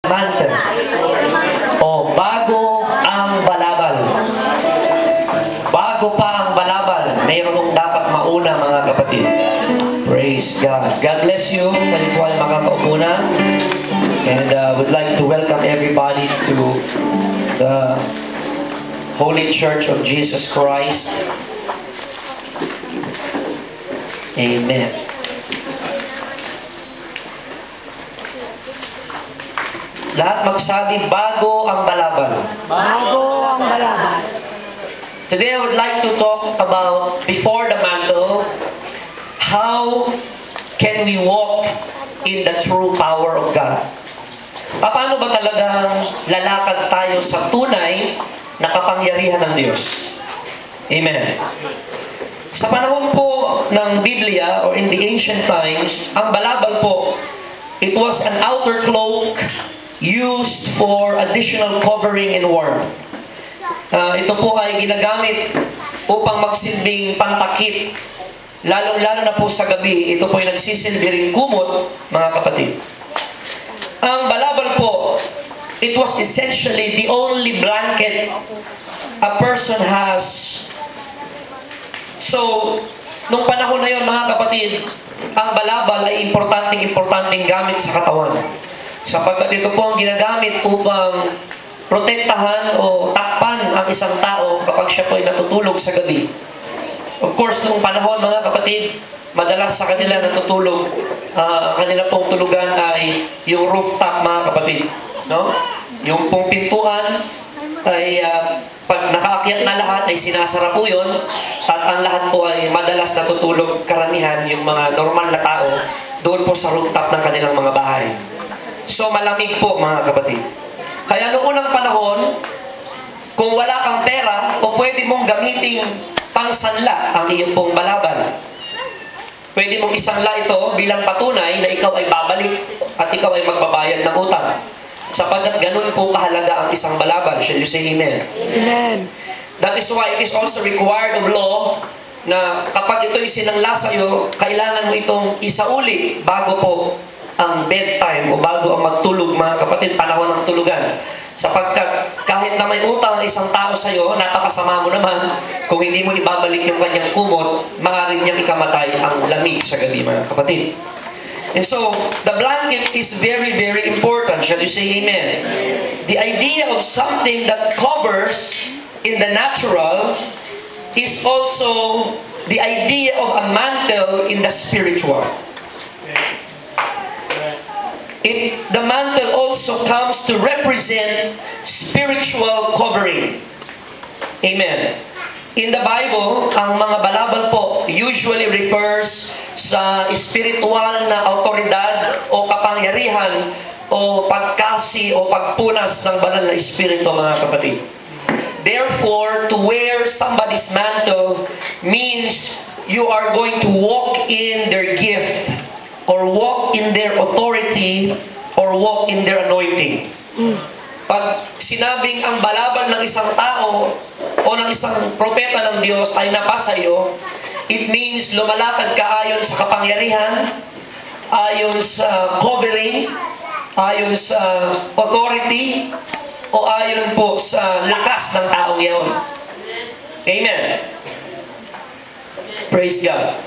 mantle. O bago ang balabal. Bago pa ang balabal, mayroong dapat mauna, mga kapatid. Praise God. God bless you. Kayo po ay makakaupo na. And would like to welcome everybody to the Holy Church of Jesus Christ. Amen. Lahat magsabi, bago ang balabal. Bago ang balabal. Today I would like to talk about, before the mantle, how can we walk in the true power of God? Paano ba talagang lalakad tayo sa tunay na kapangyarihan ng Diyos? Amen. Sa panahon po ng Biblia, or in the ancient times, ang balabal po, it was an outer cloak used for additional covering and warmth. Ito po ay ginagamit upang magsilbing pantakip. Lalong-lalo na po sa gabi, ito po ay nagsisilbi ring kumot, mga kapatid. Ang balabal po, it was essentially the only blanket a person has. So, nung panahon na yon, mga kapatid, ang balabal ay importanteng gamit sa katawan. Sapagkat ito po ang ginagamit upang protektahan o takpan ang isang tao kapag siya po ay natutulog sa gabi. Of course, noong panahon, mga kapatid, madalas sa kanila natutulog, kanila pong tulugan ay yung rooftop, mga kapatid. No? Yung pong pintuan ay pag nakaakyat na lahat ay sinasara po yun, at ang lahat po ay madalas natutulog karamihan yung mga normal na tao doon po sa rooftop ng kanilang mga bahay. So malamig po, mga kapatid. Kaya noong unang panahon, kung wala kang pera, o pwede mong gamitin pangsanla ang iyong pong balabal. Pwede mong isanla ito bilang patunay na ikaw ay babalik at ikaw ay magbabayad ng utang. Sapagkat ganun po kahalaga ang isang balabal. Shall you say amen? Amen. That is why it is also required of law na kapag ito'y sinangla sa iyo, kailangan mo itong isauli bago po ang bedtime o bago ang magtulog, mga kapatid, panahon ng tulugan. Sapagkat kahit na may utang ang isang tao sa iyo, napakasama mo naman, kung hindi mo ibabalik yung kanyang kumot, maaaring niyang ikamatay ang lamig sa gabi, mga kapatid. And so, the blanket is very, very important. Shall you say amen? The idea of something that covers in the natural is also the idea of a mantle in the spiritual. The mantle also comes to represent spiritual covering. Amen. In the Bible, ang mga balabal po usually refers sa spiritual na autoridad o kapangyarihan o pagkasi o pagpunas ng banal na espiritu, mga kapatid. Therefore, to wear somebody's mantle means you are going to walk in their gift, or walk in their authority, or walk in their anointing. Pag sinabing ang balabal ng isang tao o ng isang propeta ng Diyos ay napasa iyo, it means lumalakad ka ayon sa kapangyarihan, ayon sa covering, ayon sa authority, o ayon po sa lakas ng taong iyon. Amen. Praise God.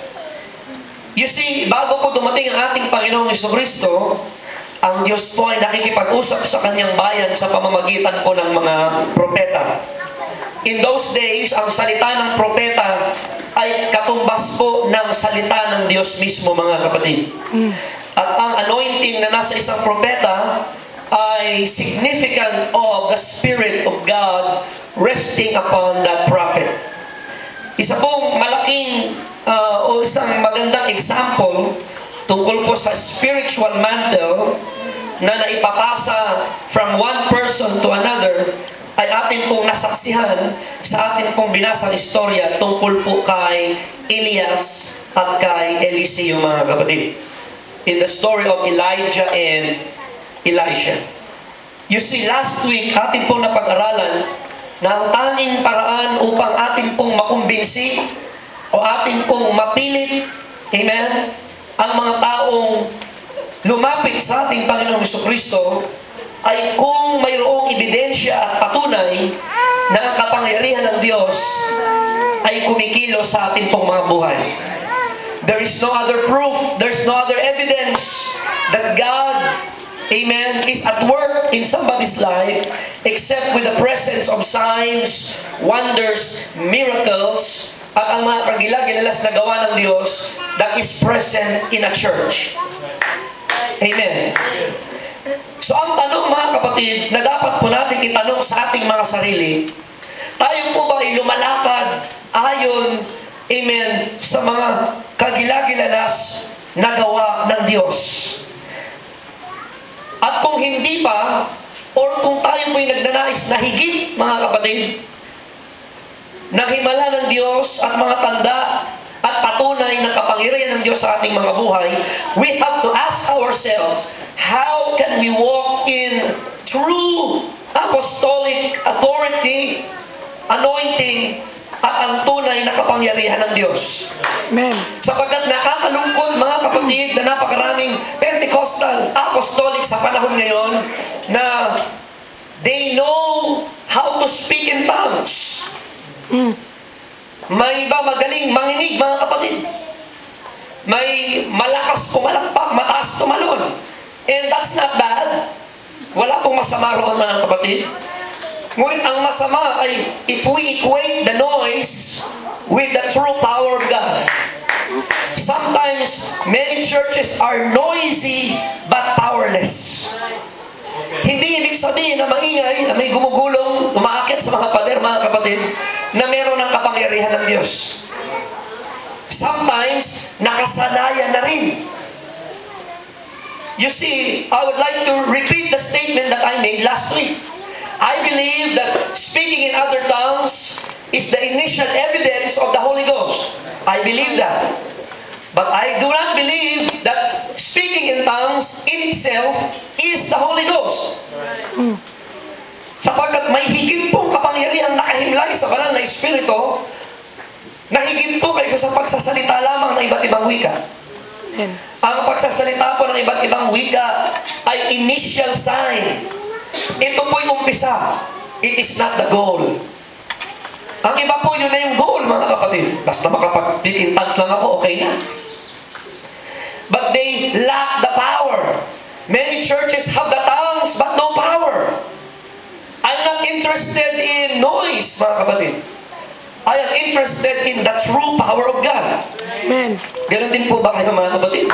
You see, bago po dumating ang ating Panginoong Jesucristo, ang Diyos po ay nakikipag-usap sa kanyang bayan sa pamamagitan po ng mga propeta. In those days, ang salita ng propeta ay katumbas po ng salita ng Diyos mismo, mga kapatid. At ang anointing na nasa isang propeta ay significant of the Spirit of God resting upon that prophet. Isa pong malaking o isang magandang example tungkol po sa spiritual mantle na naipapasa from one person to another ay atin pong nasaksihan sa atin pong binasang istorya tungkol po kay Elias at kay Eliseo, mga kapatid. In the story of Elijah and Elisha. You see, last week atin pong napag-aralan na ang tanging paraan upang atin pong makumbinsi o atin pong mapilit, amen, ang mga taong lumapit sa ating Panginoong Jesucristo ay kung mayroong ebidensya at patunay na ang kapangyarihan ng Diyos ay kumikilos sa ating pong mga buhay. There is no other proof, there's no other evidence that God, amen, is at work in somebody's life except with the presence of signs, wonders, miracles, at ang mga kagilag-gilalas na gawa ng Diyos that is present in a church. Amen. So ang tanong, mga kapatid, na dapat po natin itanong sa ating mga sarili, tayo po ba ay lumalakad ayon, amen, sa mga kagilag-gilalas na gawa ng Diyos? At kung hindi pa, or kung tayo po ay nagnanais na higit, mga kapatid, na himala ng Diyos at mga tanda at patunay ng kapangyarihan ng Diyos sa ating mga buhay, we have to ask ourselves, how can we walk in true apostolic authority, anointing, at ang tunay na kapangyarihan ng Diyos? Amen. Sapagkat nakakalungkot, mga kapatid, na napakaraming Pentecostal apostolic sa panahon ngayon na they know how to speak in tongues. May iba magaling manginig, mga kapatid. May malakas pumalakpak, mataas tumalon. And that's not bad. Wala pong masama roon, mga kapatid. Ngunit ang masama ay if we equate the noise with the true power of God. Sometimes many churches are noisy but powerless. Hindi ibig sabihin na maingay, na may gumugulong, umaakit sa mga pader, mga kapatid, na meron ng kapangyarihan ng Diyos. Sometimes, nakasanayan na rin. You see, I would like to repeat the statement that I made last week. I believe that speaking in other tongues is the initial evidence of the Holy Ghost. I believe that. But I do not believe that speaking in tongues in itself is the Holy Ghost. Sapagkat may higit pong kapangyarihang nakahimlay sa banal na Espiritu na higit po kaysa sa pagsasalita lamang ng iba't ibang wika. Ang pagsasalita po ng iba't ibang wika ay initial sign. Ito po'y umpisa. It is not the goal. Ang iba po, yun na yung goal, mga kapatid. Basta makapag-speak in tongues lang ako, okay na. But they lack the power. Many churches have the tongues but no power. I'm not interested in noise, mga kapatid. I am interested in the true power of God. Amen. Ganon din po ba kayo, mga kapatid?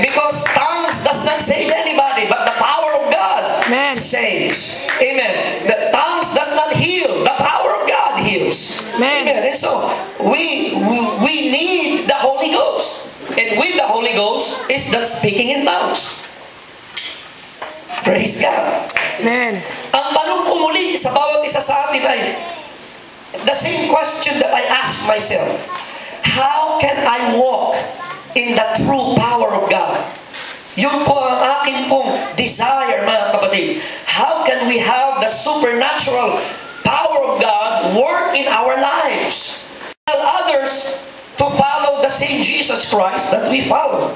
Because tongues does not save anybody, but the power of God Amen. saves. Amen. The tongues does not heal, the power of God heals. Amen. Amen. And so, we need the Holy Ghost. And with the Holy Ghost is the speaking in tongues. Praise God. Amen. Ang tanong ko muli sa bawat isa sa atin ay the same question that I ask myself. How can I walk in the true power of God? Yun po ang aking pong desire, mga kapatid. How can we have the supernatural power of God work in our lives? Tell others to follow the same Jesus Christ that we follow.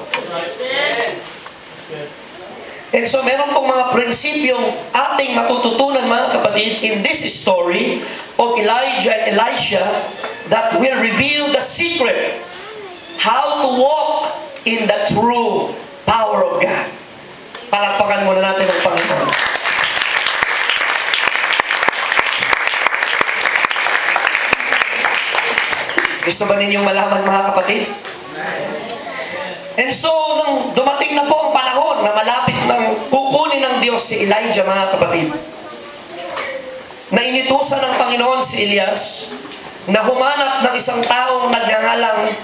And so meron pong mga prinsipyong ating matututunan, mga kapatid, in this story of Elijah and Elisha that will reveal the secret how to walk in the true power of God. Palakpakan muna natin ang Panginoon. Gusto ba ninyong malaman, mga kapatid? And so, nung dumating na po ang panahon na malapit ng kukunin ng Diyos si Elijah, mga kapatid, na initusan ng Panginoon si Elias na humanap ng isang taong nagngangalang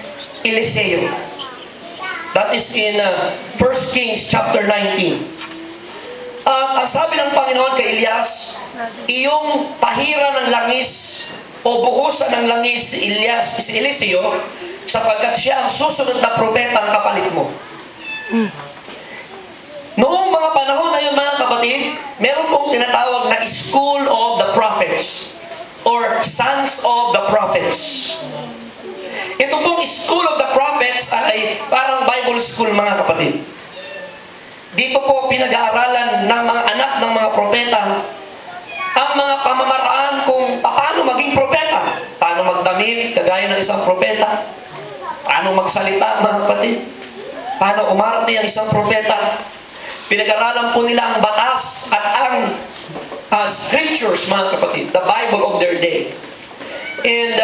Eliseo. That is in 1 Kings chapter 19. Ang sabi ng Panginoon kay Elias, iyong pahira ng langis o buhusan ng langis si Eliseo, sapagkat siya ang susunod na propeta ang kapalit mo. Noong mga panahon na yun, mga kapatid, meron pong tinatawag na School of the Prophets or Sons of the Prophets. Ito pong School of the Prophets ay parang Bible school, mga kapatid. dito po pinag-aaralan ng mga anak ng mga propeta ang mga pamamaraan kung paano maging propeta. Paano magdamit, kagaya ng isang propeta. Paano magsalita, mga kapatid. Paano umarte ang isang propeta. Pinag-aralan po nila ang batas at ang scriptures, mga kapatid. The Bible of their day. And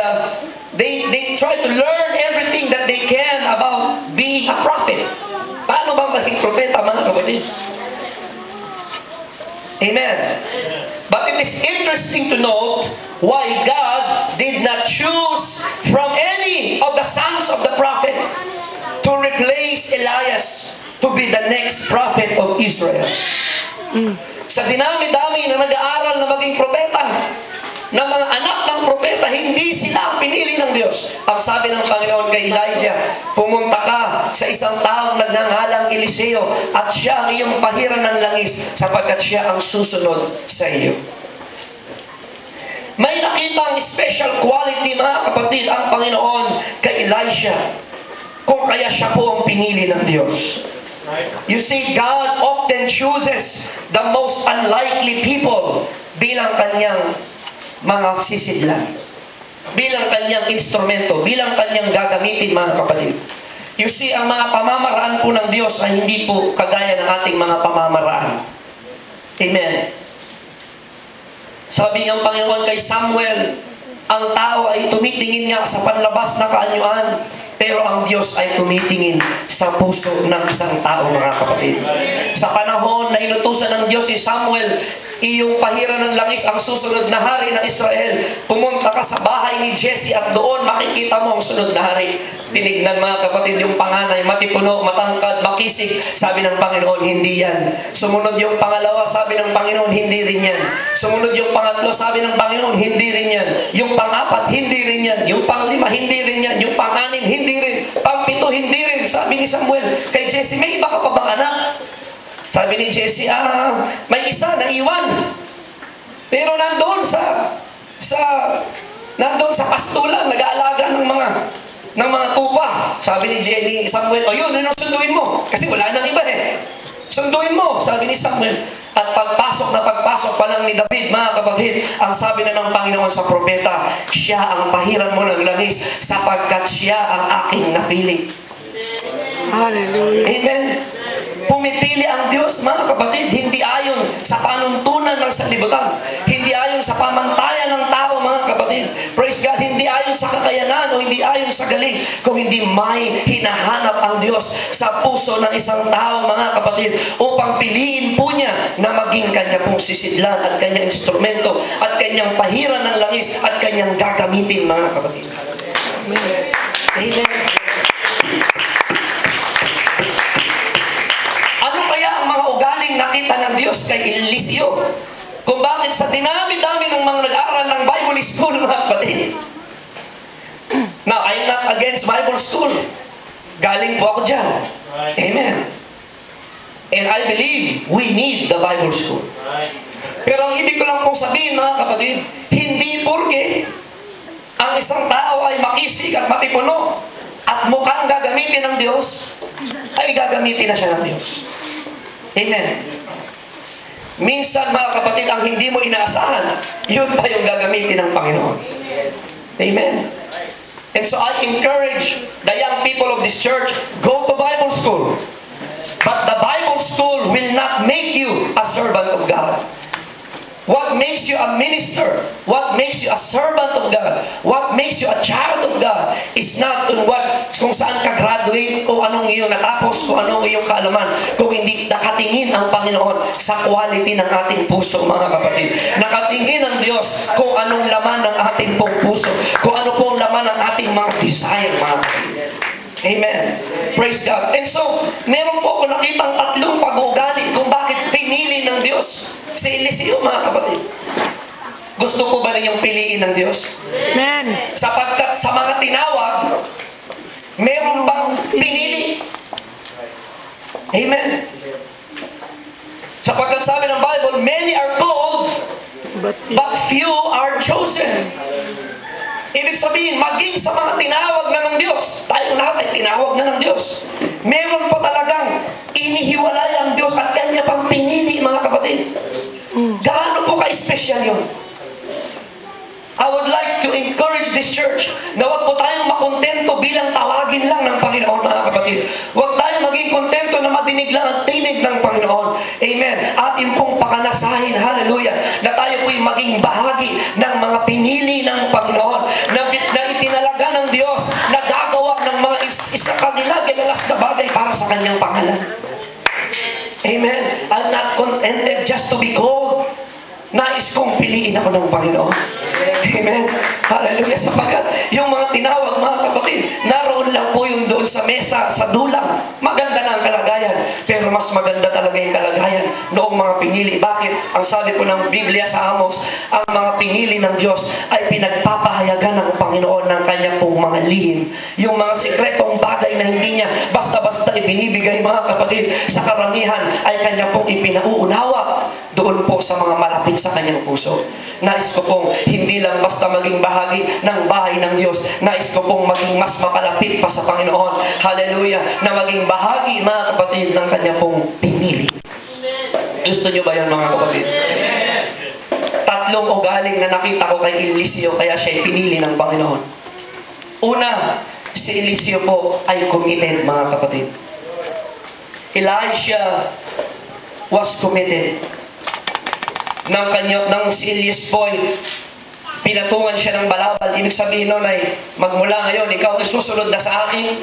they try to learn everything that they can about being a prophet. Paano bang maging propeta, mga kapatid? Amen. But it is interesting to note why God did not choose from any of the sons of the prophet to replace Elias to be the next prophet of Israel. Sa dinami-dami na nag-aaral na maging propeta, ng mga anak ng propeta, hindi sila ang pinili ng Diyos. Ang sabi ng Panginoon kay Elijah, pumunta ka sa isang taong nagngangalang Eliseo at siya ang iyong pahiran ng langis sapagkat siya ang susunod sa iyo. May nakitang special quality, mga kapatid, ang Panginoon kay Elisha kung kaya siya po ang pinili ng Diyos. You see, God often chooses the most unlikely people bilang kanyang mga sisidlan, bilang kanyang instrumento, bilang kanyang gagamitin, mga kapatid. You see, ang mga pamamaraan po ng Diyos ay hindi po kagaya ng ating mga pamamaraan. Amen. Sabi ng Panginoon kay Samuel, ang tao ay tumitingin nga sa panlabas na kaanyuan, pero ang Diyos ay tumitingin sa puso ng isang tao, mga kapatid. Sa panahon na inutusan ng Diyos si Samuel, iyong pahiran ng langis ang susunod na hari ng Israel. Pumunta ka sa bahay ni Jesse at doon makikita mo ang sunod na hari. Tinignan, mga kapatid, yung panganay, matipuno, matangkad, makisig. Sabi ng Panginoon, hindi yan. Sumunod yung pangalawa, sabi ng Panginoon, hindi rin yan. Sumunod yung pangatlo, sabi ng Panginoon, hindi rin yan. Yung pangapat, hindi rin yan. Yung panglima, hindi rin yan. Yung panganim, hindi rin. Pangpito, hindi rin. Sabi ni Samuel kay Jesse, may iba ka pa bang anak? Sabi ni Jesse, may isa na iwan. Pero nandoon nandoon sa pastulan, nag-aalaga ng mga tupa. Sabi ni Samuel, yun sunduin mo. Kasi wala nang iba eh. Sunduin mo, sabi ni Samuel. At pagpasok pa lang ni David, mga kapatid, ang sabi na ng Panginoon sa propeta, siya ang pahiran mo ng langis sapagkat siya ang aking napili. Hallelujah. Amen. Pumipili ang Diyos, mga kapatid, hindi ayon sa panuntunan ng sanlibutan. Hindi ayon sa pamantayan ng tao, mga kapatid. Praise God, hindi ayon sa kakayanan o hindi ayon sa galing. Kung hindi may hinahanap ang Diyos sa puso ng isang tao, mga kapatid, upang piliin po niya na maging kanya pong sisidlan at kanyang instrumento at kanyang pahiran ng langis at kanyang gagamitin, mga kapatid. Amen. Amen. Nakita ng Diyos kay Eliseo kung bakit sa dinami-dami ng mga nag-aaral ng Bible school, mga kapatid. Now, I'm not against Bible school. Galing po ako dyan. Amen. And I believe we need the Bible school. Pero ang ibig ko lang pong sabihin, mga kapatid, hindi porke ang isang tao ay makisig at matipuno at mukhang gagamitin ng Diyos, ay gagamitin na siya ng Diyos. Amen. Minsan, mga kapatid, ang hindi mo inaasahan, yun pa yung gagamitin ng Panginoon. Amen. And so I encourage the young people of this church, go to Bible school. But the Bible school will not make you a servant of God. What makes you a minister, what makes you a servant of God, what makes you a child of God is not kung saan ka graduate, o anong iyong natapos, o anong iyong kaalaman, kung hindi nakatingin ang Panginoon sa quality ng ating puso, mga kapatid. Nakatingin ang Diyos kung anong laman ng ating pong puso, kung ano pong laman ng ating mga desire, mga kapatid. Amen. Praise God. And so, meron po ako nakitang tatlong pag-uugali kung bakit pinili ng Diyos si Eliseo, mga kapatid. Gusto po ba ninyong piliin ng Diyos? Amen. Sapagkat sa mga tinawag, meron bang pinili? Amen. Sapagkat sabi ng Bible, many are called, but few are chosen. Ibig sabihin, maging sa mga tinawag na ng Diyos, tayo lahat ay tinawag na ng Diyos. Meron pa talagang inihiwalay ang Diyos at special yun. I would like to encourage this church na wag po tayong makontento bilang tawagin lang ng Panginoon, mga kapatid. Wag tayong maging kontento na madinig lang ang tinig ng Panginoon. Amen. Atin pong pakanasahin, hallelujah, na tayo po'y maging bahagi ng mga pinili ng Panginoon, na itinalaga ng Diyos, na gagawa ng mga isa kanila ginalas na bagay para sa kanyang pangalan. Amen. I'm not contented just to be called. Nais kong piliin ako ng Panginoon. Amen. Hallelujah. Sapagkat yung mga tinawag, mga kapatid, naroon lang po yung doon sa mesa, sa dulang. Maganda na ang kalagayan. Pero mas maganda talaga yung kalagayan noong mga pinili. Bakit? Ang sabi po ng Biblia sa Amos, ang mga pinili ng Diyos ay pinagpapahayagan ng Panginoon ng kanyang pong mga lihim. Yung mga sikretong bagay na hindi niya basta-basta ibinibigay, mga kapatid, sa karamihan ay kanya pong ipinauunawa doon po sa mga malapit sa kanyang puso. Nais ko pong hindi lang basta maging bahagi ng bahay ng Diyos. Nais ko pong maging mas mapalapit pa sa Panginoon. Hallelujah. Na maging bahagi, mga kapatid, ng kanya pong pinili. Gusto nyo ba yan, mga kapatid? Tatlong ugaling na nakita ko kay Eliseo, kaya siya pinili ng Panginoon. Una, si Eliseo po ay committed, mga kapatid. Elisha was committed. Nang si Elias Boy, pinatungan siya ng balabal. Ibig sabihin nun ay, magmula ngayon, ikaw ay susunod na sa akin.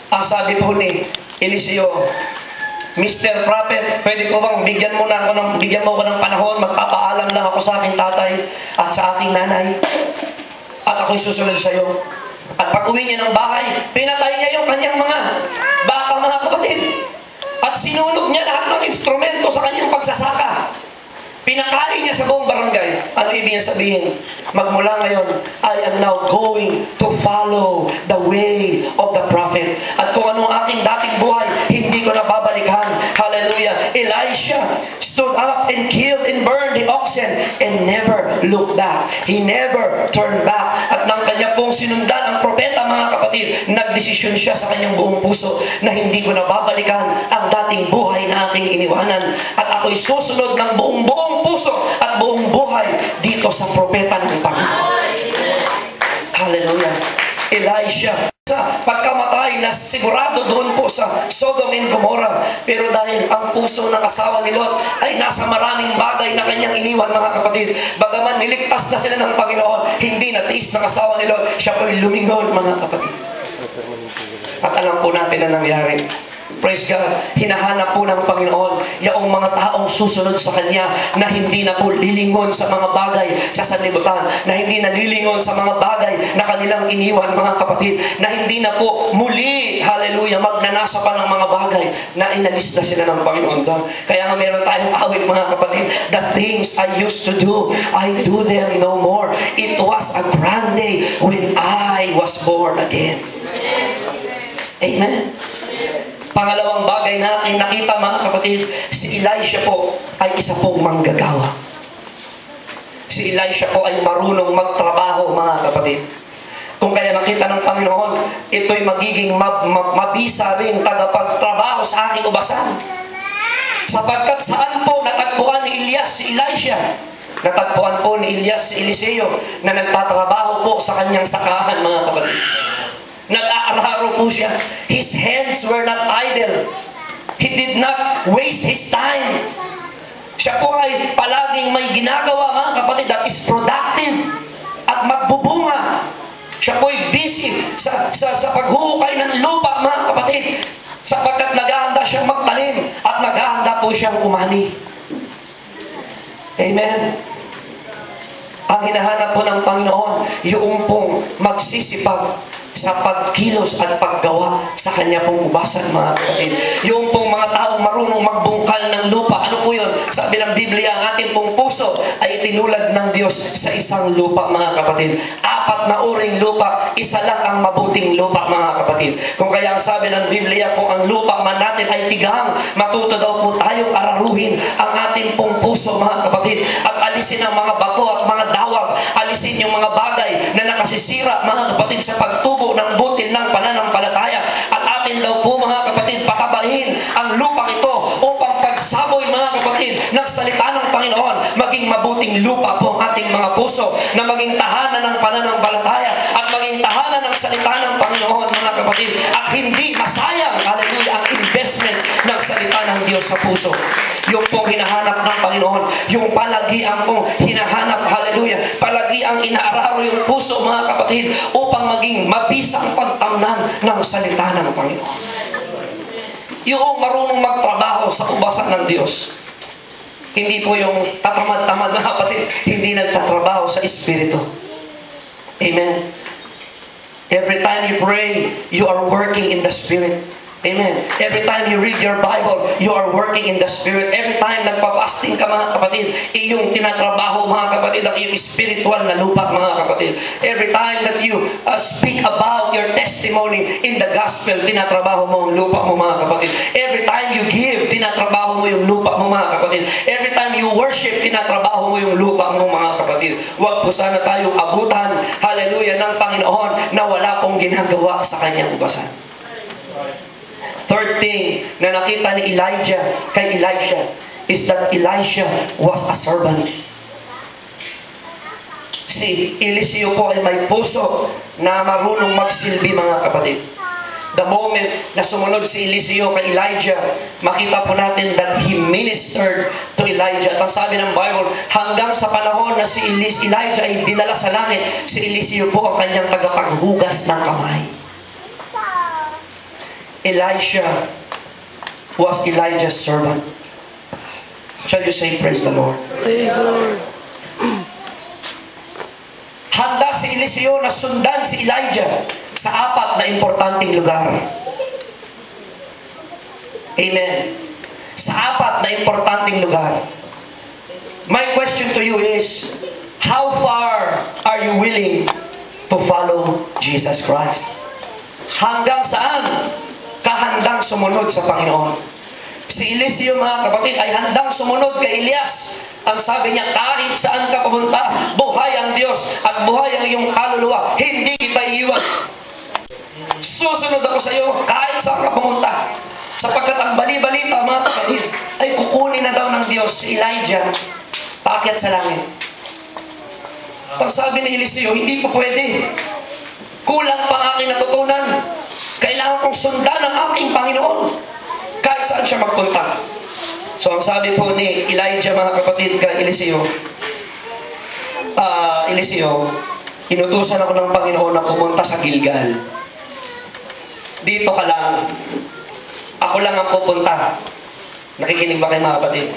Ang sabi po ni Eliseo, Mr. Prophet, pwede ko bang bigyan mo ko ng panahon, magpapaalam lang ako sa aking tatay at sa aking nanay, at ako'y susunod sa iyo. At pag uwi niya ng bahay, pinatay niya yung kanyang mga baka, mga kapatid. At sinunog niya lahat ng instrumento sa kanyang pagsasaka. Pinakali niya sa buong barangay. Ano ibig sabihin? Magmula ngayon, I am now going to follow the way of the prophet. At kung ano ang aking dating buhay, hindi ko na babalikan. Hallelujah. Elisha stood up and killed and burned the oxen and never looked back. He never turned back. At nang kanya pong sinundan ang propeta, mga kapatid, nagdesisyon siya sa kanyang buong puso na hindi ko na babalikan ang dating buhay na aking iniwanan. At ako'y susunod ng buong puso at buong buhay dito sa propeta ng Panginoon. Hallelujah. Elisha, sa pagkamatay na sigurado doon po sa Sodom and Gomorrah, pero dahil ang puso ng asawa ni Lot ay nasa maraming bagay na kanyang iniwan, mga kapatid, bagaman niligtas na sila ng Panginoon, hindi natiis ng asawa ni Lot, siya po'y lumingon, mga kapatid. At alam po natin na nangyari. Praise God. Hinahanap po ng Panginoon yaong mga taong susunod sa Kanya na hindi na po lilingon sa mga bagay sa sanlibutan, na hindi na lilingon sa mga bagay na kanilang iniwan, mga kapatid, na hindi na po muli, hallelujah, magnanasa pa ng mga bagay na inalis na sila ng Panginoon doon. Kaya nga meron tayong awit, mga kapatid, the things I used to do, I do them no more. It was a grand day when I was born again. Amen. Pangalawang bagay na aking nakita, mga kapatid, si Elisha po ay isa pong manggagawa. Si Elisha po ay marunong magtrabaho, mga kapatid. Kung kaya nakita ng Panginoon, ito'y magiging mabisa rin tagapagtrabaho sa aking ubasan. Sapagkat saan po natagpuan ni Elias si Elisha? Natagpuan po ni Elias si Eliseo na nagtatrabaho po sa kanyang sakahan, mga kapatid. Nag-aararo po siya. His hands were not idle. He did not waste his time. Siya po ay palaging may ginagawa, mga kapatid, that is productive at magbubunga. Siya po ay busy sa paghuhukay ng lupa, mga kapatid, sapagkat naghahanda siyang magtanim at naghahanda po siyang umani. Amen. Ang hinahanap po ng Panginoon, yung pong magsisipag sa pagkilos at paggawa sa kanya pong ubasan, mga kapatid. Yung pong mga taong marunong magbungkal ng lupa. Ano po yun? Sabi ng Biblia, ang ating pong puso ay itinulad ng Diyos sa isang lupa, mga kapatid. 4 na uring lupa, isa lang ang mabuting lupa, mga kapatid. Kung kaya ang sabi ng Biblia, kung ang lupa man natin ay tigang, matuto daw po tayong araruhin ang ating pong puso, mga kapatid. At alisin ang mga bato at mga dawag. Alisin yung mga bagay na nakasisira, mga kapatid, sa pagtubo ng butil ng pananampalataya. At atin daw po, mga kapatid, patabahin ang lupang ito upang pagsaboy, mga kapatid, kapatid, ng salita ng Panginoon, maging mabuting lupa po ang ating mga puso, na maging tahanan ng pananampalataya at maging tahanan ng salita ng Panginoon, mga kapatid, at hindi masayang, hallelujah, ang investment ng salita ng Diyos sa puso. Yung pong hinahanap ng Panginoon, yung palagian pong hinahanap, hallelujah, palagiang inaararo yung puso, mga kapatid, upang maging mabisang pagtamnan ng salita ng Panginoon. Yung marunong magtrabaho sa kubasan ng Diyos. Hindi po yung tatamad-tamad, mga kapatid, hindi nagtatrabaho sa Espiritu. Amen. Every time you pray, you are working in the Spirit. Amen. Every time you read your Bible, you are working in the Spirit. Every time nagpapasting ka, mga kapatid, iyong tinatrabaho, mga kapatid, ang iyong spiritual na lupa, mga kapatid. Every time that you speak about your testimony in the gospel, tinatrabaho mo ang lupa mo, mga kapatid. Every time you give, tinatrabaho mo yung lupa mo, mga kapatid. Every time you worship, tinatrabaho mo yung lupa mo, mga kapatid. Huwag po sana tayong abutan, hallelujah, ng Panginoon na wala pong ginagawa sa kanyang ubasan. Third thing na nakita ni Elijah kay Elisha is that Elisha was a servant. Si Eliseo po ay may puso na marunong magsilbi, mga kapatid. The moment na sumunod si Eliseo kay Elijah, makita po natin that he ministered to Elijah. At ang sabi ng Bible, hanggang sa panahon na si Elijah ay dinala sa langit, si Eliseo po ang kanyang tagapaghugas ng kamay. Elisha was Elijah's servant. Shall you say, praise the Lord? Praise the Lord. Handa si Eliseo na sundan si Elijah sa apat na importanteng lugar. Amen. Sa apat na importanteng lugar. My question to you is, how far are you willing to follow Jesus Christ? Hanggang saan kahandang sumunod sa Panginoon? Si Eliseo, mga kapatid, ay handang sumunod kay Elias. Ang sabi niya, kahit saan ka pumunta, buhay ang Diyos at buhay ang iyong kaluluwa. Hindi kita iiwan. Susunod ako sa iyo kahit saan ka pumunta. Sapagkat ang bali-balita, mga kapatid, ay kukunin na daw ng Diyos si Elijah paakyat sa langit. Ang sabi ni Eliseo, hindi po pwede. Kulang pa ang aking natutunan. Kailangan kong sundan ang aking Panginoon kahit saan siya magpunta. So ang sabi po ni Elijah, mga kapatid, kay Eliseo, inutusan ako ng Panginoon na pumunta sa Gilgal. Dito ka lang. Ako lang ang pupunta. Nakikinig ba kayo, mga kapatid?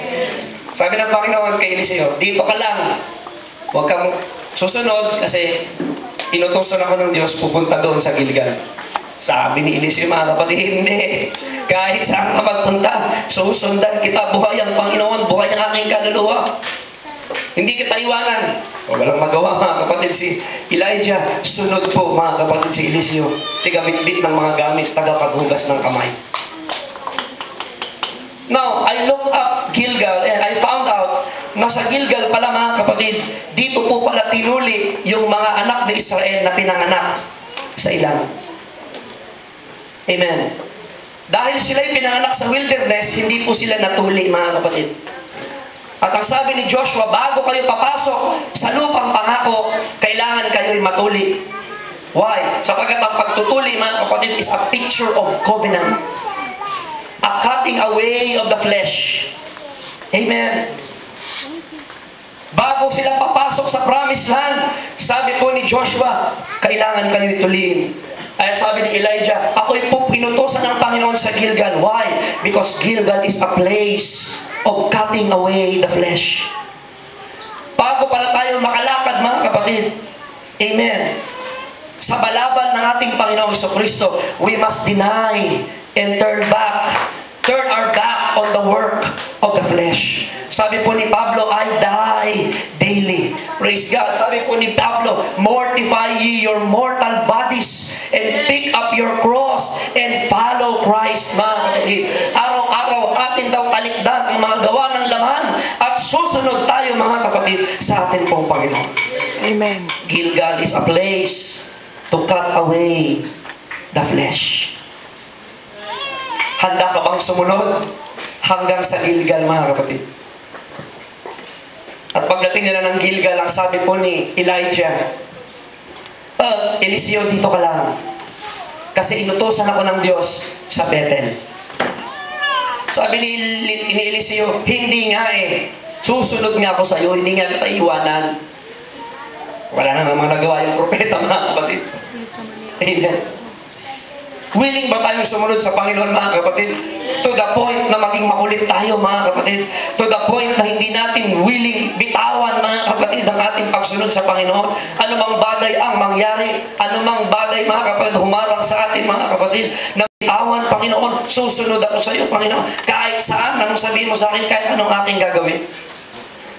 Sabi ng Panginoon kay Eliseo, dito ka lang. Huwag kang susunod kasi inutusan ako ng Diyos pupunta doon sa Gilgal. Sabi ni Eliseo, mga kapatid, hindi. Kahit saan ka magpunta, susundan kita. Buhay ang Panginoon, buhay ang aking kaluluwa. Hindi kita iwanan. Walang magawa, mga kapatid, si Elijah. Sunod po, mga kapatid, si Eliseo. Tiga-bit-bit ng mga gamit, tagapaghugas ng kamay. Now, I looked up Gilgal and I found out na sa Gilgal pala, mga kapatid, dito po pala tinuli yung mga anak ni Israel na pinanganak sa ilang. Amen. Dahil sila'y pinanganak sa wilderness, hindi po sila natuli, mga kapatid. At ang sabi ni Joshua, bago kayo papasok sa lupang pangako, kailangan kayo'y matuli. Why? Sapagkat ang pagtutuli, mga kapatid, is a picture of covenant. A cutting away of the flesh. Amen. Bago sila papasok sa promised land, sabi po ni Joshua, kailangan kayo'y tuliin. Ay sabi ni Elijah, ako'y pinutusan ng Panginoon sa Gilgal. Why? Because Gilgal is a place of cutting away the flesh. Bago pala tayo makalakad, mga kapatid, amen, sa balaban ng ating Panginoong Jesucristo, we must deny and turn our back on the work of the flesh. Sabi po ni Pablo, I die daily. Praise God. Sabi po ni Pablo, mortify ye your mortal bodies and pick up your cross and follow Christ, mga kapatid. Araw-araw atin daw talikdan ang mga gawa ng laman at susunod tayo, mga kapatid, sa atin pong Panginoon. Amen. Gilgal is a place to cut away the flesh. Handa ka bang sumunod hanggang sa Gilgal, mga kapatid? At pagdating nila ng Gilgal, ang sabi po ni Elijah, Eliseo, dito ka lang. Kasi inutosan ako ng Diyos sa Bethel. Sabi ni Eliseo, hindi nga eh. Susunod nga ako sa iyo, hindi nga kita iwanan. Wala na namang nagawa yung propeta, mga kapatid. Amen. Willing ba tayong sumunod sa Panginoon, mga kapatid? To the point na maging makulit tayo, mga kapatid. To the point na hindi natin willing bitawan, mga kapatid, ang ating pagsunod sa Panginoon. Ano mang bagay ang mangyari, ano mang bagay, mga kapatid, humarang sa atin, mga kapatid, na bitawan, Panginoon, susunod ako sa iyo, Panginoon. Kahit saan, anong sabihin mo sa akin, kahit anong aking gagawin.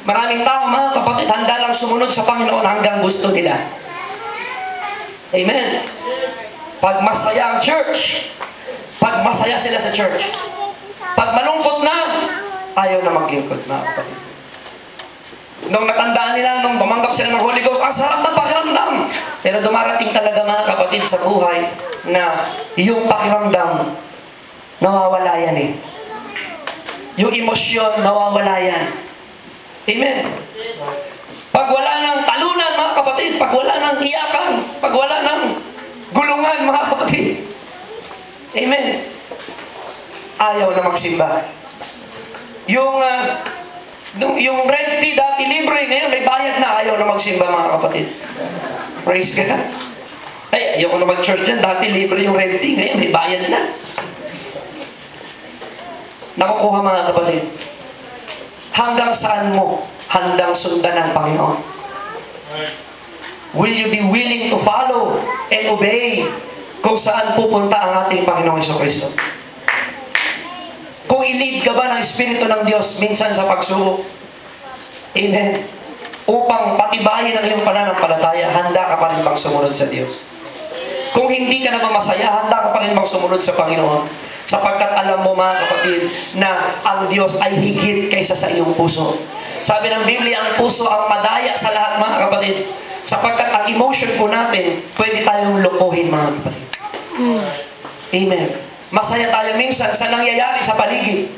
Maraming tao, mga kapatid, handa lang sumunod sa Panginoon hanggang gusto nila. Amen. Pag masaya ang church, pag masaya sila sa church, pag malungkot na, ayaw na maglingkod, mga kapatid. Nung natandaan nila, nung tumanggap sila ng Holy Ghost, ang sarap ng pakiramdam. Pero dumarating talaga, mga kapatid, sa buhay na yung pakiramdam, nawawala yan eh. Yung emosyon, nawawala yan. Amen. Pag wala ng talunan, mga kapatid, pag wala ng iyakan, pag wala ng gulungan, mga kapatid. Amen. Ayaw na magsimba. Yung rent fee dati libre, ngayon may bayad na, ayaw na magsimba, mga kapatid. Praise God. Ay, ayaw ko na mag-church dyan, dati libre yung rent fee, ngayon may bayad na. Nakukuha, mga kapatid. Hanggang saan mo handang sundan ng Panginoon? Will you be willing to follow and obey kung saan pupunta ang ating Panginoong Jesucristo? Kung i-lead ka ba ng Espiritu ng Diyos minsan sa pagsubok, amen, upang patibayin ang iyong pananampalataya, handa ka pa rin bang sumunod sa Diyos? Kung hindi ka naman masaya, handa ka pa rin bang sumunod sa Panginoon? Sapagkat alam mo, mga kapatid, na ang Diyos ay higit kaysa sa iyong puso. Sabi ng Biblia, ang puso ang madaya sa lahat, mga kapatid. Sapagkat ang emotion po natin, pwede tayong lokohin, mga kapatid. Amen. Masaya tayo minsan sa nangyayari sa paligid.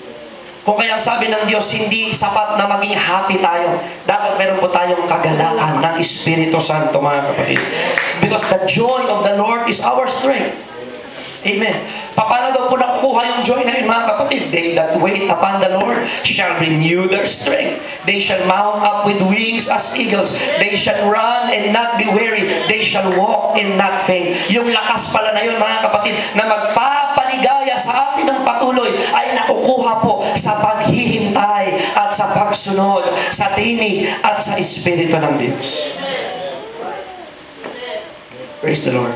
Kung kaya sabi ng Diyos, hindi sapat na maging happy tayo. Dapat meron po tayong kagalakan ng Espiritu Santo, mga kapatid. Because the joy of the Lord is our strength. Amen. Paano daw po nakukuha yung joy na yun, mga kapatid? They that wait upon the Lord shall renew their strength. They shall mount up with wings as eagles. They shall run and not be weary. They shall walk and not faint. Yung lakas pala na yun, mga kapatid, na magpapaligaya sa atin ng patuloy ay nakukuha po sa paghihintay at sa pagsunod, sa tinig at sa Espiritu ng Diyos. Praise the Lord.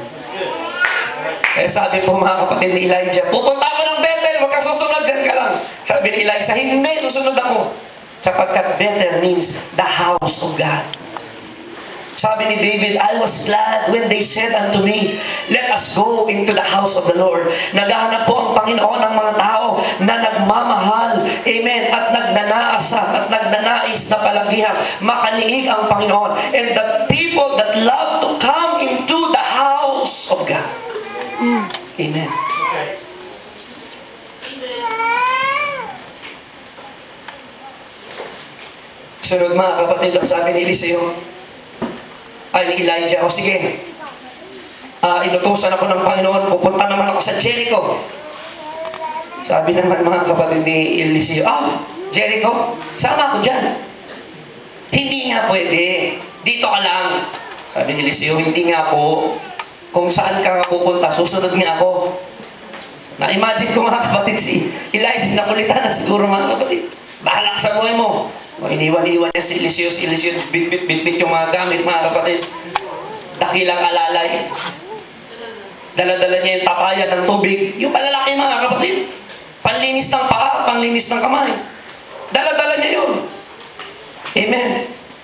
Eh sabi po, mga kapatid, ni Elijah, pupunta ako ng Bethel, huwag kang susunod, dyan ka lang. Sabi ni Elijah, hindi, susunod ako. Sapagkat Bethel means the house of God. Sabi ni David, I was glad when they said unto me, let us go into the house of the Lord. Naghahanap po ang Panginoon ng mga tao na nagmamahal, amen, at nagnanaasa at nagnanais na palagihan. Makaniig ang Panginoon. And the people that love to come into the house of God. Amen. Sunod, mga kapatid, ang sabi ni Eliseo, ay ni Elijah, o sige, inutusan ako ng Panginoon, pupunta naman ako sa Jericho. Sabi naman, mga kapatid ni Eliseo, Jericho, sama ako dyan. Hindi nga pwede, dito ka lang. Sabi ni Eliseo, hindi nga po. Kung saan ka pupunta, susunod nga ako. Na-imagine ko, mga kapatid, si Elijah, nakulitan na siguro, mga kapatid. Bahala ka sa buhay mo. Iniwan-iwan niya si Eliseo, bit-bit yung mga gamit, mga kapatid. Dakilang alalay. Dala-dala niya yung tapayan ng tubig. Yung palalaki, mga kapatid. Panlinis ng paa, panlinis ng kamay. Dala-dala niya yun. Amen.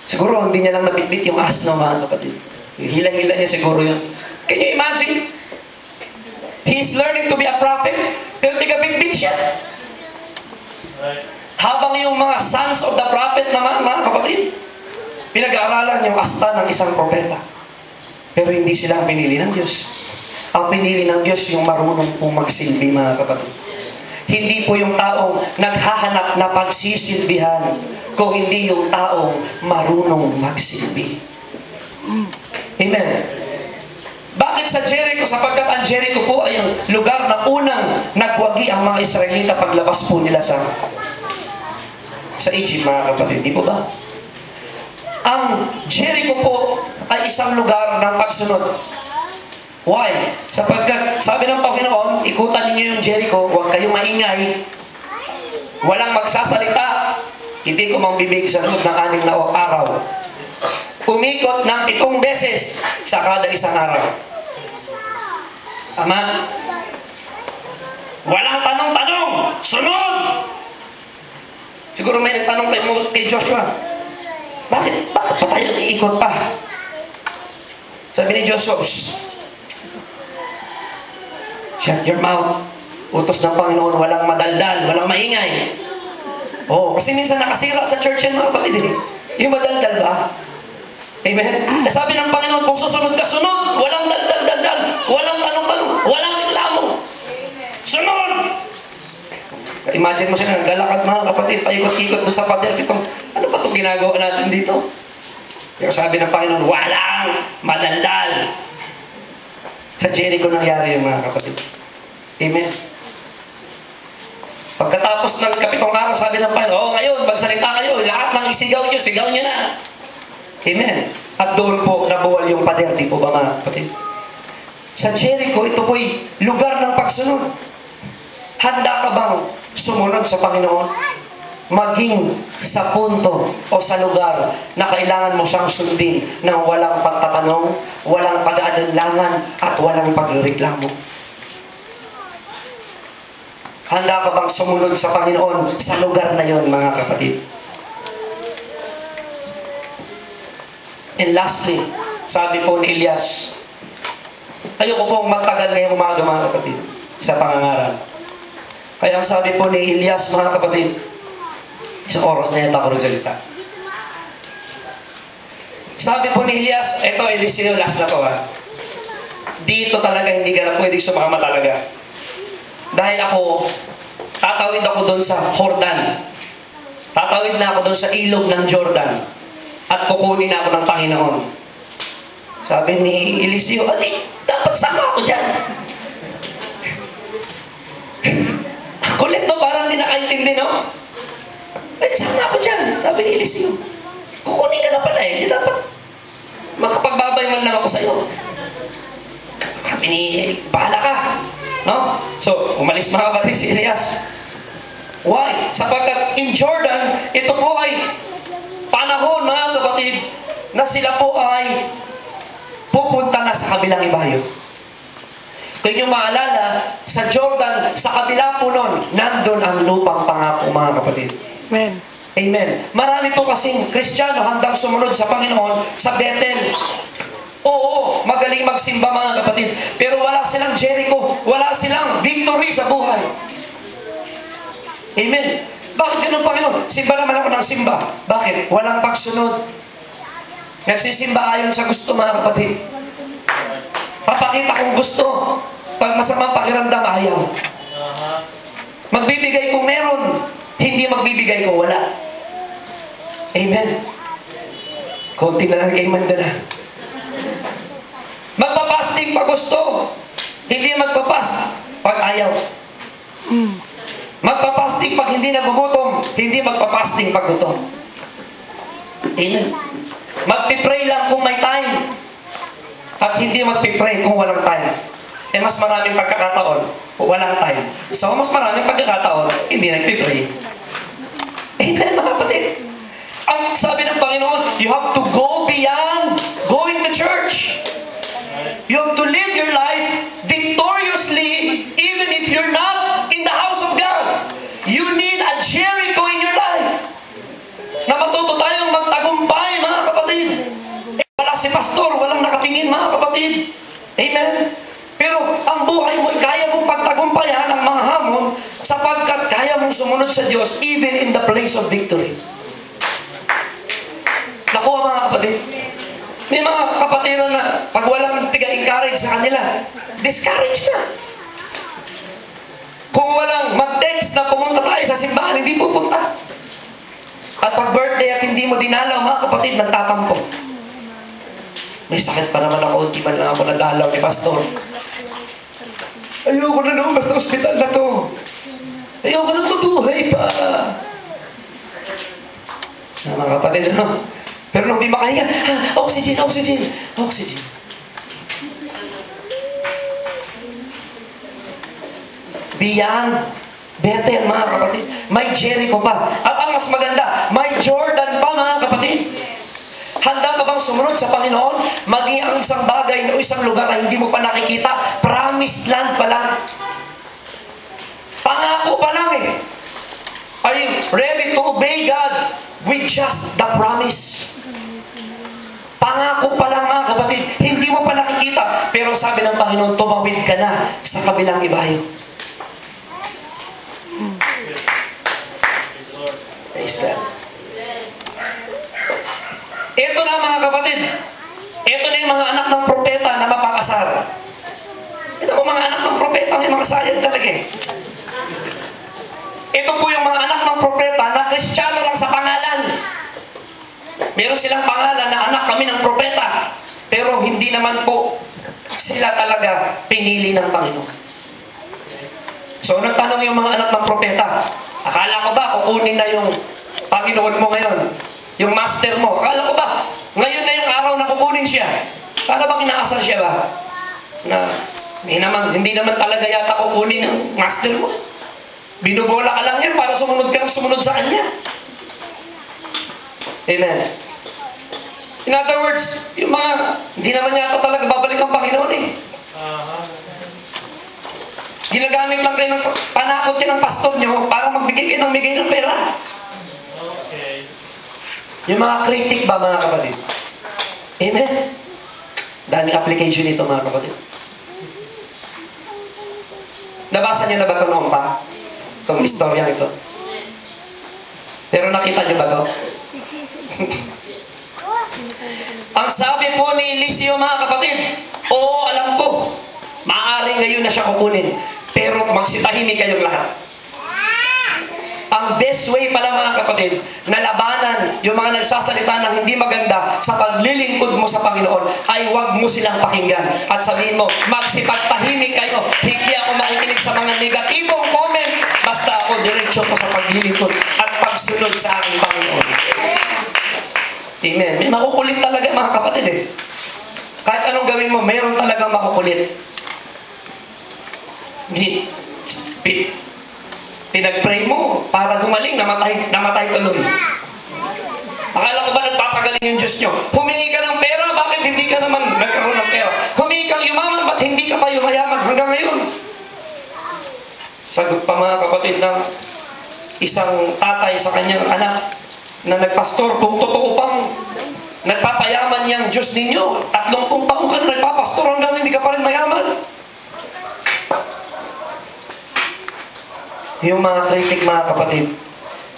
Siguro, hindi niya lang nabitbit yung asno, mga kapatid. Hila-hila niya siguro yun. Can you imagine? He is learning to be a prophet, pero tiga-bitbit siya. Habang yung mga sons of the prophet naman, mga kapatid, pinag-aaralan yung asta ng isang propeta. Pero hindi sila ang pinili ng Diyos. Ang pinili ng Diyos yung marunong pong magsilbi, mga kapatid. Hindi po yung taong naghahanap na pagsisilbihan, kung hindi yung taong marunong magsilbi. Amen. Bakit sa Jericho? Sapagkat ang Jericho po ay yung lugar na unang nagwagi ang mga Israelita paglabas po nila sa Egypt, mga kapatid. Di po ba? Ang Jericho po ay isang lugar ng pagsunod. Why? Sapagkat sabi ng Panginoon, ikutan ninyo yung Jericho, huwag kayong maingay, walang magsasalita, hindi ko mambibig sa loob ng 6 na araw. Umikot ng 7 beses sa kada isang araw. Tama? Walang tanong-tanong. Sunod! Siguro may nagtanong kay Joshua, bakit pa tayo iikot pa? Sabi ni Joshua, shut your mouth. Utos ng Panginoon, walang madaldal, walang maingay. Kasi minsan nakasira sa church yan, mga kapatid. Yung madaldal ba? Amen? Sabi ng Panginoon, kung susunod ka, sunod. Walang daldal-daldal. Walang tanong-tanong. Walang reklamo. Sunod! Imagine mo siya, naglalakad mga kapatid, paikot-ikot doon sa pader. Ano ba itong ginagawa natin dito? Pero sabi ng Panginoon, walang madaldal. Sa Jericho nangyari yung mga kapatid. Amen? Pagkatapos ng 7 araw, sabi ng Panginoon, ngayon, magsalita kayo. Lahat ng isigaw nyo, sigaw nyo na. Amen. At doon po nabuwal yung pader, di po ba mga kapatid? Sa Jericho, ito po'y lugar ng pagsunod. Handa ka bang sumunod sa Panginoon? Maging sa punto o sa lugar na kailangan mo siyang sundin ng walang pagtatanong, walang pag-aalinlangan, at walang pagreklamo. Handa ka bang sumunod sa Panginoon sa lugar na yon, mga kapatid? And lastly, sabi po ni Elias, ayoko pong magtagal ngayong umaga, mga kapatid, sa pangangaral. Kaya ang sabi po ni Elias, mga kapatid, isang oras na yata ako nagsalita. Sabi po ni Elias, eto, Eliseo, last na to ha. Dito talaga hindi ka na pwedeng sumama talaga. Dahil ako, tatawid ako doon sa Jordan. Tatawid na ako doon sa ilog ng Jordan. At kukunin na ako ng Panginoon. Sabi ni Eliseo, dapat sama ako dyan. Kulit no, parang hindi nakaintindi, no? Sama ako dyan. Sabi ni Eliseo, kukunin ka na pala eh. Di dapat makapagbabay man lang ako sa'yo. Sabi ni, bahala ka. No? So, umalis mga kapatid si Elias. Why? Sapagkat in Jordan, ito po ay panahon, mga kapatid, na sila po ay pupunta na sa kabilang ibayo. Kung inyong maalala, sa Jordan, sa kabila po nun, nandun ang lupang pangako, mga kapatid. Amen. Amen. Marami po kasing Kristiyano handang sumunod sa Panginoon sa Bethel. Oo, magaling magsimba, mga kapatid. Pero wala silang Jericho. Wala silang victory sa buhay. Amen. Bakit ganun, Panginoon? Simba naman ako ng simba. Bakit? Walang pagsunod. Nagsisimba ayon sa gusto, mga kapatid. Papakita kong gusto. Pag masamang pakiramdam, ayaw. Magbibigay kung meron. Hindi magbibigay kung wala. Amen. Konti na lang amen na. Magpapasting pag gusto. Hindi magpapast pag ayaw. Magpapasting pag hindi nagugutom, hindi magpapasting pag gutom. Amen. Magpipray lang kung may time. At hindi magpipray kung walang time. Mas maraming pagkakataon, walang time. So, mas maraming pagkakataon, hindi nagpipray. Amen, mga kapatid. Ang sabi ng Panginoon, you have to go beyond going to church. You have to live your life victoriously, even if you're not in the house of God. You need a Jericho in your life. Na matuto tayong magtagumpay, mga kapatid. Wala si pastor, walang nakatingin, mga kapatid. Amen. Pero ang buhay mo, kaya mong pagtagumpayan ang mga hamon sapagkat kaya mong sumunod sa Diyos even in the place of victory. Nakuha, mga kapatid. May mga kapatiran na pag walang tiga-encourage sa kanila, discourage na. Kung walang mag-text na pumunta tayo sa simbahan, hindi pupunta. At pag birthday at hindi mo dinalaw, mga kapatid, nagtatampo. May sakit pa naman ako, di man lang ako nadalaw ni Pastor. Ayoko na lumabas na ospital na to. Ayoko na mabuhay pa. Mga kapatid, ano? Pero nung di makahinga, oxygen, oxygen, oxygen. Beyond, better mga kapatid. May Jericho pa. At ang mas maganda, may Jordan pa mga kapatid. Handa ka bang sumunod sa Panginoon? Maging ang isang bagay o isang lugar na hindi mo pa nakikita, promised land pa lang. Pangako pa lang eh. Are you ready to obey God with just the promise? Pangako pa lang mga kapatid. Hindi mo pa nakikita. Pero sabi ng Panginoon, tumawid ka na sa kabilang ibayo. Praise God. Ito na mga kapatid. Ito na yung mga anak ng propeta na mapakasal. Ito po mga anak ng propeta, may mga sayad talaga eh. Ito po yung mga anak ng propeta na Kristiyano lang sa pangalan. Meron silang pangalan na anak kami ng propeta. Pero hindi naman po sila talaga pinili ng Panginoon. So nagtanong yung mga anak ng propeta, akala ko ba kukunin na yung Panginoon mo ngayon? Yung master mo, akala ko ba ngayon na yung araw na kukunin siya? Para bang inaasar siya ba? Na hindi naman talaga yata kukunin yung master mo. Binubola ka lang yan para sumunod ka ng sumunod sa kanya. Amen. In other words, yung mga hindi naman yata talaga babalik ang Panginoon eh. Ginagamit lang kayo ng panakot kayo ng pastor nyo para magbigay kayo ng bigay ng pera. Okay. Yung mga critic ba mga kapatid? Amen? Daming application nito mga kapatid. Nabasa niyo na ba ito noon pa? Itong istorya ito. Pero nakita niyo ba ito? Ang sabi po ni Eliseo mga kapatid, oo alam ko, maaaring ngayon na siya kukunin. Pero magsitahimik kayong lahat. Ang best way pala mga kapatid, na labanan yung mga nagsasalita ng hindi maganda sa paglilingkod mo sa Panginoon, ay huwag mo silang pakinggan. At sabihin mo, magsipagtahimik kayo. Hindi ako makikinig sa mga negatibong comment. Basta ako diretsyo ko sa paglilingkod at pagsunod sa aking Panginoon. Amen. May makukulit talaga mga kapatid eh. Kahit anong gawin mo, mayroon talagang makukulit. Pinag-pray mo para gumaling, namatay tuloy. Akala ko ba nagpapagaling yung Diyos nyo? Humingi ka ng pera, bakit hindi ka naman nagkaroon ng pera? Humingi kang yumaman, ba't hindi ka pa yumayaman hanggang ngayon? Sagot pa mga kapatid ng isang tatay sa kanyang anak na nagpastor, kung totoo pang nagpapayaman niyang Diyos ninyo, 30 taon ka na nagpapastor hanggang hindi ka pa rin mayaman. Yung mga kritik mga kapatid.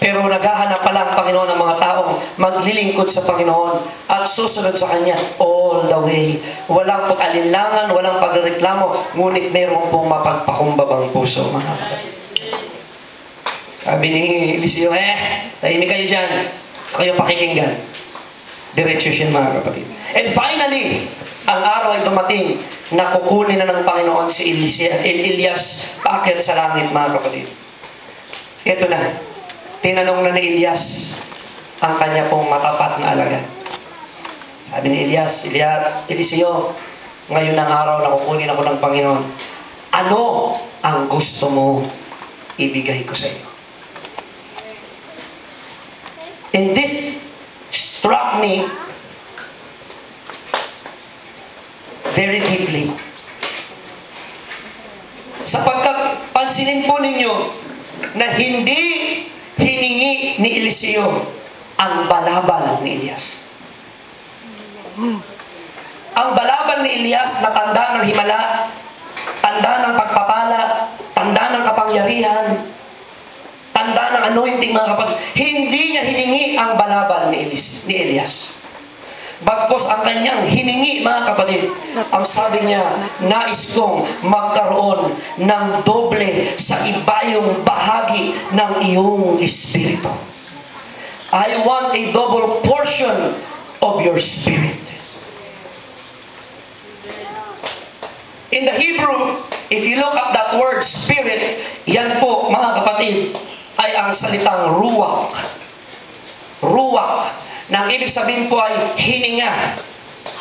Pero naghahanap pala ang Panginoon ng mga taong maglilingkod sa Panginoon at susunod sa Kanya all the way. Walang pag-alinlangan, walang pagreklamo, ngunit mayroon pong mapagpakumbabang puso mga kapatid. Sabi ni Eliseo, tahimik kayo dyan. Kayo pakikinggan. Diretso siya mga kapatid. And finally, ang araw ay dumating na kukunin na ng Panginoon si Elias paakyat sa langit mga kapatid. Ito na. Tinanong na ni Elias ang kanya pong matapat na alagad. Sabi ni Eliseo, ngayon ang araw na kukunin ako ng Panginoon. Ano ang gusto mo ibigay ko sa iyo? And this struck me very deeply. Sapagkat pansinin po ninyo na hindi hiningi ni Eliseo ang balabal ni Elias. Ang balabal ni Elias na tanda ng himala, tanda ng pagpapala, tanda ng kapangyarihan, tanda ng anointing mga kapatid. Hindi niya hiningi ang balabal ni Elias. Bagkos ang kanyang hiningi mga kapatid, ang sabi niya, nais kong magkaroon ng doble sa ibayong bahagi ng iyong espiritu. I want a double portion of your spirit. In the Hebrew, if you look up that word spirit, yan po mga kapatid, ay ang salitang ruach. Ruach. Na ang ibig sabihin po ay hininga.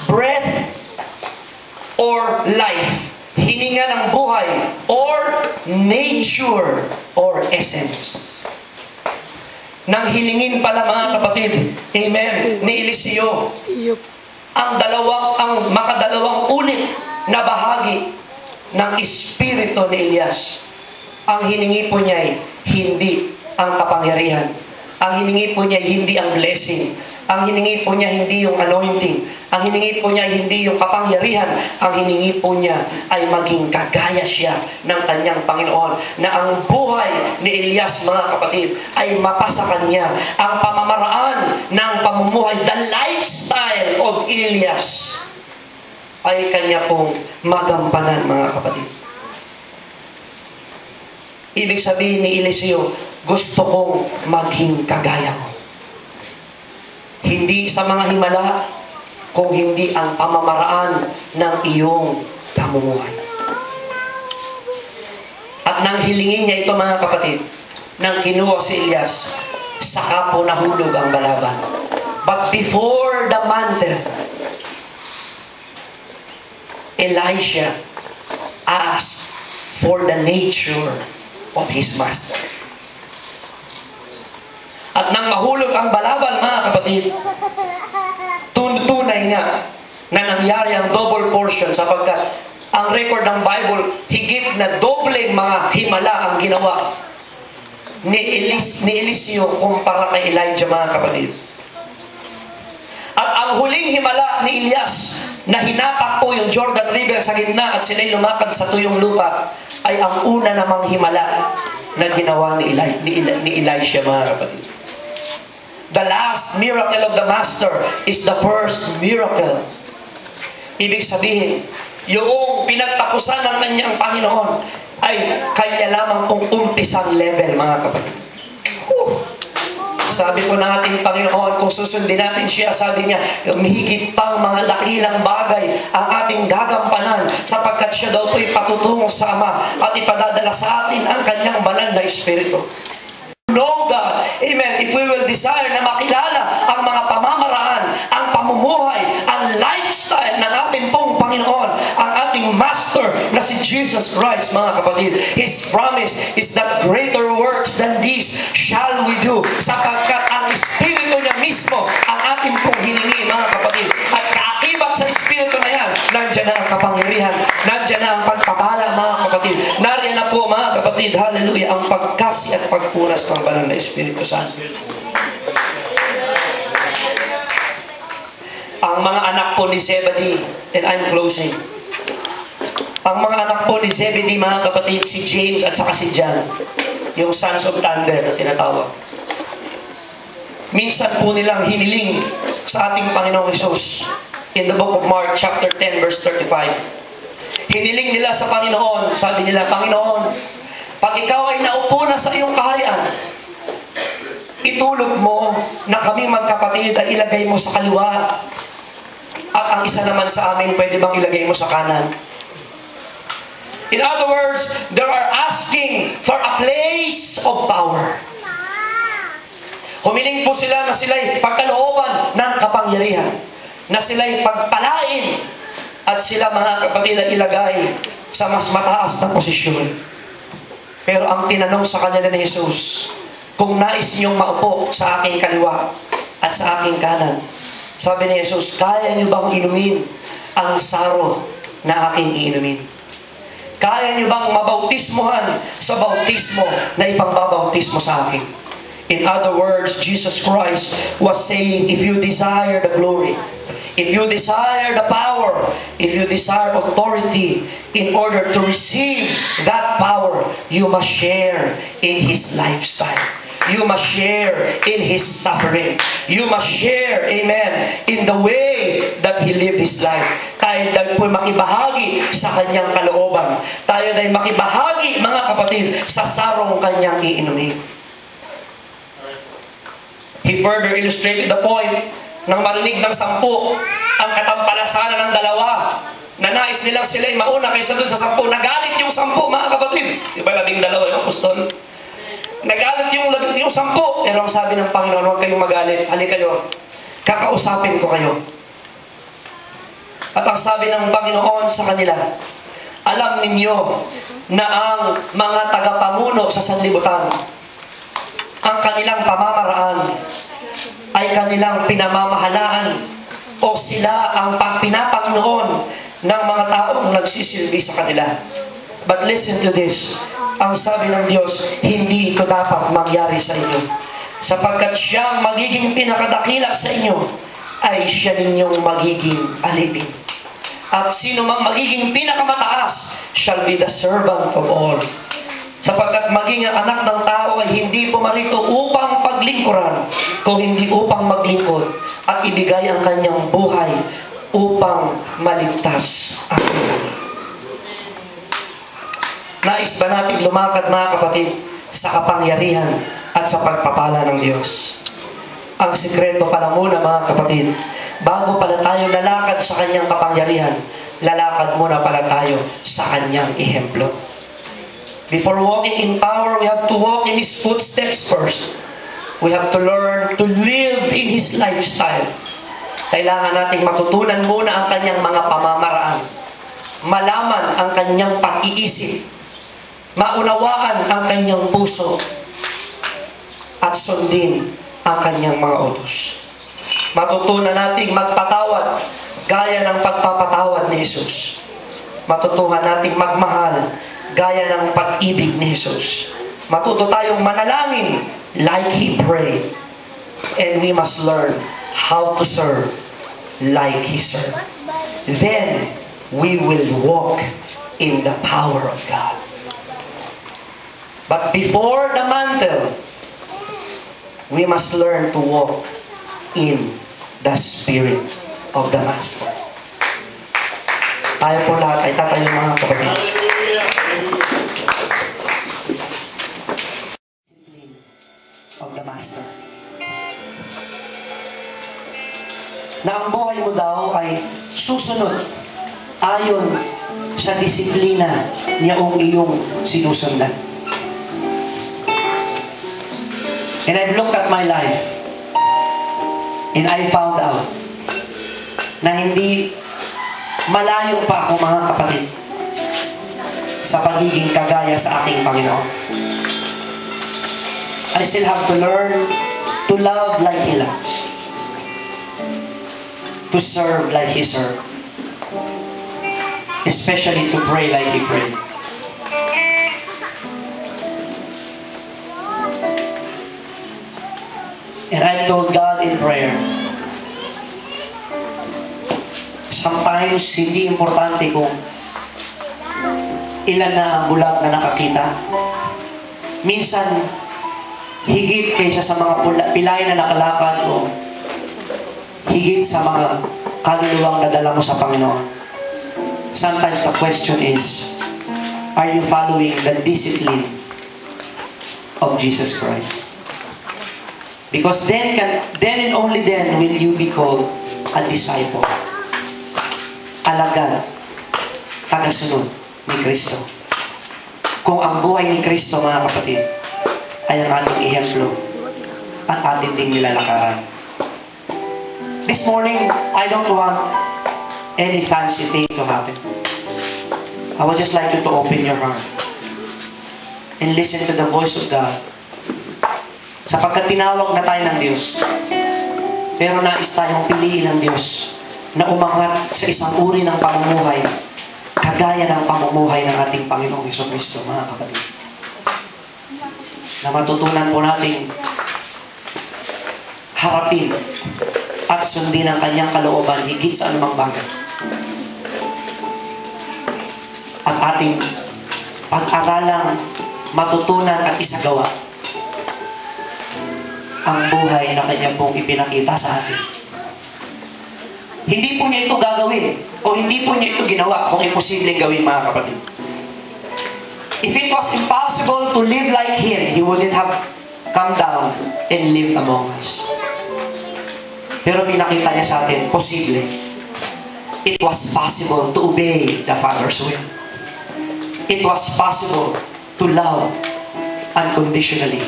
Breath or life. Hininga ng buhay or nature or essence. Nang hilingin pala mga kapatid, amen, ni Eliseo, Yup. ang makadalawang unit na bahagi ng espiritu ni Elias. Ang hiningi po niya ay hindi ang kapangyarihan. Ang hiningi po niya ay hindi ang blessing. Ang hiningi po niya hindi yung anointing. Ang hiningi po niya ay hindi yung kapangyarihan. Ang hiningi po niya ay maging kagaya siya ng kanyang Panginoon. Na ang buhay ni Elias, mga kapatid, ay mapasa kanya. Ang pamamaraan ng pamumuhay, the lifestyle of Elias, ay kanya pong magampanan, mga kapatid. Ibig sabihin ni Eliseo, gusto kong maging kagaya mo. Hindi sa mga himala, kung hindi ang pamamaraan ng iyong pamumuhay. At nang hilingin niya ito, mga kapatid, nang kinuha si Elias, saka po nahulog ang balaban. But before the mantle, Elisha asked for the nature of his master. At nang mahulog ang balaban, mga kapatid, tunay nga na nangyari ang double portion sapagkat ang record ng Bible, higit na dobleng mga himala ang ginawa ni Eliseo kumpara kay Elijah, mga kapatid. At ang huling himala ni Elias na hinapak po yung Jordan River sa gitna at sila'y lumakad sa tuyong lupa ay ang una namang himala na ginawa ni Elisha, mga kapatid. The last miracle of the Master is the first miracle. Ibig sabihin, yung pinagtapusan ng kanyang Panginoon ay kanya lamang pong umpisang level, mga kapatid. Sabi po ng ating Panginoon, kung susundin natin siya, sabi niya, higit pang mga dakilang bagay ang ating gagampanan sapagkat siya daw po'y patutungo sa Ama at ipadadala sa atin ang kanyang banal na Espiritu. Know God, amen, if we will desire na makilala ang mga pamamaraan, ang pamumuhay, ang lifestyle ng ating pong Panginoon, ang ating Master na si Jesus Christ, mga kapatid, His promise is that greater works than these shall we do, sapagkat ang Espiritu niya mismo ang ating pong hiningi, mga kapatid, at kaakibat sa Espiritu na yan, nandiyan na ang kapangyarihan, nandiyan na ang pagpapala, mga kapatid, nariyan na po, mga kapatid, hallelujah, ang pagkasi at pagpunas ng banal na Espiritu Santo. Ang mga anak po ni Zebedee, and I'm closing. Ang mga anak po ni Zebedee, mga kapatid, si James at saka si John, yung sons of thunder na tinatawag. Minsan po nilang hiniling sa ating Panginoong Hesus in the book of Mark chapter 10 verse 35. Hiniling nila sa Panginoon, sabi nila, Panginoon, pag ikaw ay naupo na sa iyong kaharian, itulog mo na kami magkapatid ay ilagay mo sa kaliwa at ang isa naman sa amin pwede bang ilagay mo sa kanan. In other words, they are asking for a place of power. Humiling po sila na sila'y pagkalooban ng kapangyarihan, na sila'y pagpalain at sila, mga kapatid, ay ilagay sa mas mataas na posisyon. Pero ang tinanong sa kanila ni Jesus, kung nais niyong maupo sa aking kaliwa at sa aking kanan, sabi ni Jesus, kaya niyo bang inumin ang saro na aking iinumin? Kaya niyo bang mabautismohan sa bautismo na ipangbabautismo sa akin? In other words, Jesus Christ was saying, if you desire the glory, if you desire the power, if you desire authority, in order to receive that power, you must share in His lifestyle. You must share in His suffering. You must share, amen, in the way that He lived His life. Tayo dahil po makibahagi sa Kanyang kalooban. Tayo dahil makibahagi, mga kapatid, sa sarong Kanyang iinumin. He further illustrated the point nang marinig ng 10 ang katampalasanan ng 2 na nais nilang sila'y mauna kaysa dun sa 10. Nagalit yung 10, mga kapatid. Di ba 12 yung apostol? Nagalit yung 10. Pero ang sabi ng Panginoon, huwag kayong magalit. Halika kayo. Kakausapin ko kayo. At ang sabi ng Panginoon sa kanila, alam ninyo na ang mga tagapamuno sa sanlibutan, ang kanilang pamamaraan ay kanilang pinamamahalaan o sila ang pinapanginoon ng mga taong nagsisilbi sa kanila. But listen to this. Ang sabi ng Diyos, hindi ito dapat mangyari sa inyo. Sapagkat siyang magiging pinakadakila sa inyo, ay siya ninyong magiging alipin. At sino mang magiging pinakamataas, shall be the servant of all. Sapagkat maging ang anak ng tao ay hindi pumarito upang paglingkuran, kung hindi upang maglingkod at ibigay ang kanyang buhay upang maligtas ang iba. Nais ba natin lumakad, mga kapatid, sa kapangyarihan at sa pagpapala ng Diyos? Ang sikreto pala muna, mga kapatid, bago pala tayo lalakad sa kanyang kapangyarihan, lalakad muna pala tayo sa kanyang ehemplo. Before walking in power, we have to walk in His footsteps first. We have to learn to live in His lifestyle. Kailangan nating matutunan muna ang kanyang mga pamamaraan. Malaman ang kanyang pag-iisip. Maunawaan ang kanyang puso. At sundin ang kanyang mga utos. Matutunan nating magpatawad gaya ng pagpapatawad ni Jesus. Matutuhan nating magmahal gaya ng pag-ibig ni Jesus. Matuto tayong manalangin like He prayed. And we must learn how to serve like He served. Then, we will walk in the power of God. But before the mantle, we must learn to walk in the Spirit of the Master. Tayo po lahat ay tatayo, mga kapatid. Of the Master. Na ang buhay mo daw ay susunod ayon sa disiplina niyang iyong sinusundan. And I've looked at my life and I found out na hindi malayo pa ako, mga kapatid, sa pagiging kagaya sa aking Panginoon. I still have to learn to love like He loves. To serve like He served. Especially to pray like He prayed. And I've told God in prayer, sometimes hindi importante kung ilan na ang bulag na nakakita. Minsan, higit kaysa sa mga pilay na nakalakad o higit sa mga kaluluwang nadala mo sa Panginoon. Sometimes the question is, are you following the discipline of Jesus Christ? Because then and only then will you be called a disciple. Alagad, tagasunod ni Kristo. Kung ang buhay ni Kristo, mga kapatid, ay ang ating ehemplo at ating ding nilalakaran. This morning, I don't want any fancy thing to happen. I would just like you to open your heart and listen to the voice of God. Sapagkat tinawag na tayo ng Diyos, pero nais tayong piliin ng Diyos na umangat sa isang uri ng pamumuhay kagaya ng pamumuhay ng ating Panginoong Jesucristo, mga kapatid. Na matutunan po nating harapin at sundin ang kanyang kalooban higit sa anumang bagay. At ating pag-aralang matutunan at isagawa ang buhay na kanya pong ipinakita sa atin. Hindi po niya ito gagawin o hindi po niya ito ginawa kung imposibleng gawin, mga kapatid. If it was impossible to live like Him, He wouldn't have come down and lived among us. Pero pinakita niya sa atin, posible. It was possible to obey the Father's will. It was possible to love unconditionally.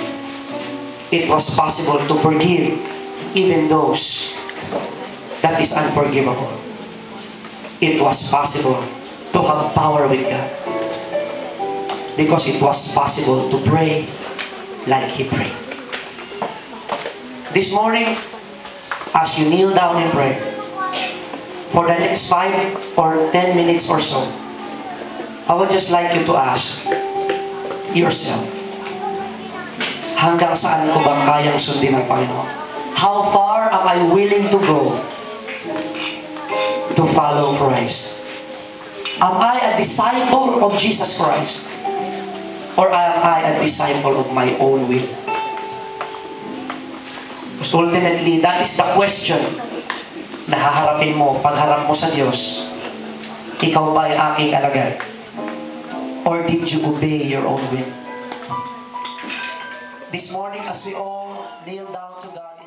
It was possible to forgive even those that is unforgivable. It was possible to have power with God. Because it was possible to pray like He prayed. This morning, as you kneel down and pray, for the next 5 or 10 minutes or so, I would just like you to ask yourself, hanggang saan ko ba kayang sundin ng Panginoon? How far am I willing to go to follow Christ? Am I a disciple of Jesus Christ? Or am I a disciple of my own will? Because ultimately, that is the question na haharapin mo pagharap mo sa Diyos. Ikaw ba ay aking alagad? Or did you obey your own will? This morning, as we all kneel down to God,